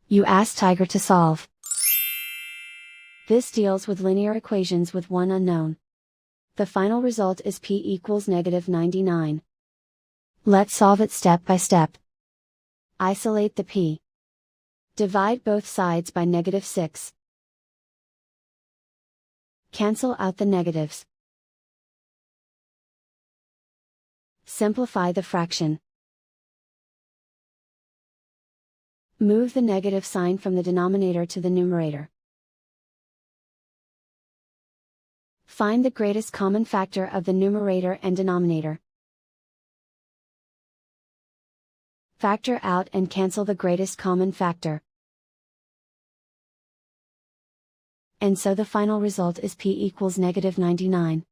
You ask Tiger to solve. This deals with linear equations with one unknown. The final result is p equals -99. Let's solve it step by step. Isolate the p. Divide both sides by -6. Cancel out the negatives. Simplify the fraction. Move the negative sign from the denominator to the numerator. Find the greatest common factor of the numerator and denominator. Factor out and cancel the greatest common factor. And so the final result is p equals -99.